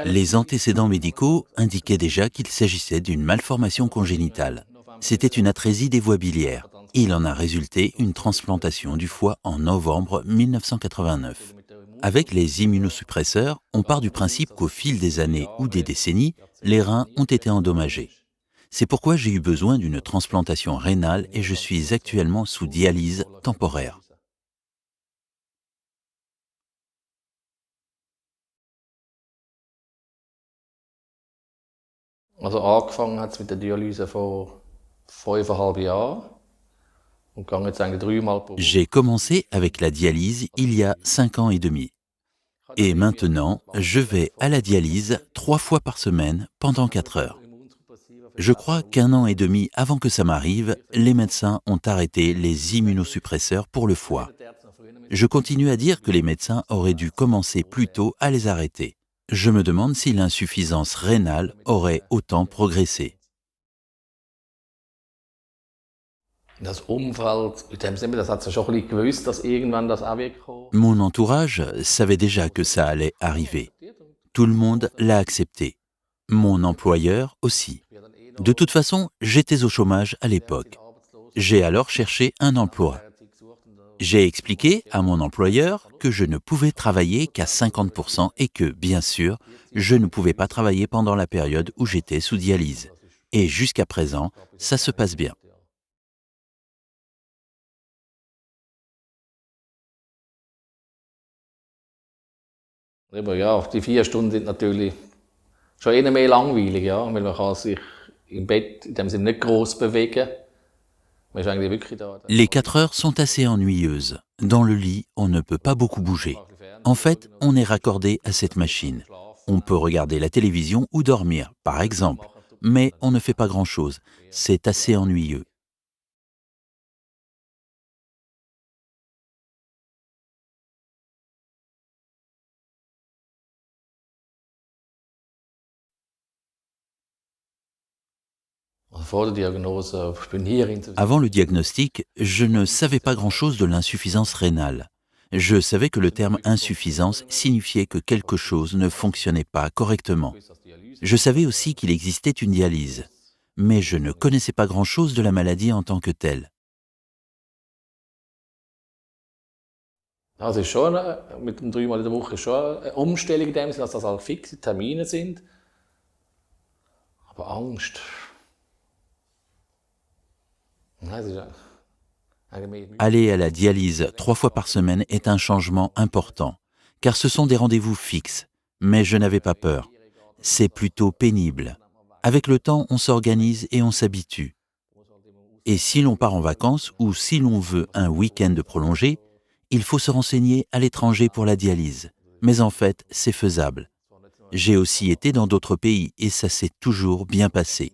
Les antécédents médicaux indiquaient déjà qu'il s'agissait d'une malformation congénitale. C'était une atrésie des voies biliaires. Il en a résulté une transplantation du foie en novembre 1989. Avec les immunosuppresseurs, on part du principe qu'au fil des années ou des décennies, les reins ont été endommagés. C'est pourquoi j'ai eu besoin d'une transplantation rénale et je suis actuellement sous dialyse temporaire. Also angefangen hat es mit der Dialyse vor 5,5 Jahren und gehe jetzt eigentlich 3-mal pro Woche. J'ai commencé avec la dialyse il y a 5 ans et demi. Et maintenant, je vais à la dialyse 3 fois par semaine pendant 4 heures. Je crois qu'un an et demi avant que ça m'arrive, les médecins ont arrêté les immunosuppresseurs pour le foie. Je continue à dire que les médecins auraient dû commencer plus tôt à les arrêter. Je me demande si l'insuffisance rénale aurait autant progressé. Das Umfeld, in dem Sinne, das hat ja schon ein bisschen gewusst, dass irgendwann das auch wird kommen. Mon entourage savait déjà que ça allait arriver. Tout le monde l'a accepté. Mon employeur aussi. De toute façon, j'étais au chômage à l'époque. J'ai alors cherché un emploi. J'ai expliqué à mon employeur que je ne pouvais travailler qu'à 50% et que, bien sûr, je ne pouvais pas travailler pendant la période où j'étais sous dialyse. Et jusqu'à présent, ça se passe bien. Aber ja, die 4 Stunden sind natürlich schon eher mehr langweilig, ja, weil man kann sich im Bett in dem Sinne nicht gross bewegen. Man ist eigentlich wirklich da. Les 4 heures sont assez ennuyeuses. Dans le lit, on ne peut pas beaucoup bouger. En fait, on est raccordé à cette machine. On peut regarder la télévision ou dormir, par exemple. Mais on ne fait pas grand-chose. C'est assez ennuyeux. Also vor der Diagnose, ich bin hier in Avant le diagnostic, je ne savais pas grand-chose de l'insuffisance rénale. Je savais que le terme insuffisance signifiait que quelque chose ne fonctionnait pas correctement. Je savais aussi qu'il existait une dialyse, mais je ne connaissais pas grand-chose de la maladie en tant que telle. Das ist schon mit dem 3-mal in der Woche schon eine Umstellung in dem Sinne, dass das halt fixe Termine sind. Aber Angst. Nein, es ist eigentlich mehr. Aller à la dialyse 3 fois par semaine est un changement important, car ce sont des rendez-vous fixes. Mais je n'avais pas peur. C'est plutôt pénible. Avec le temps, on s'organise et on s'habitue. Et si l'on part en vacances ou si l'on veut un week-end prolongé, il faut se renseigner à l'étranger pour la dialyse. Mais en fait, c'est faisable. J'ai aussi été dans d'autres pays et ça s'est toujours bien passé.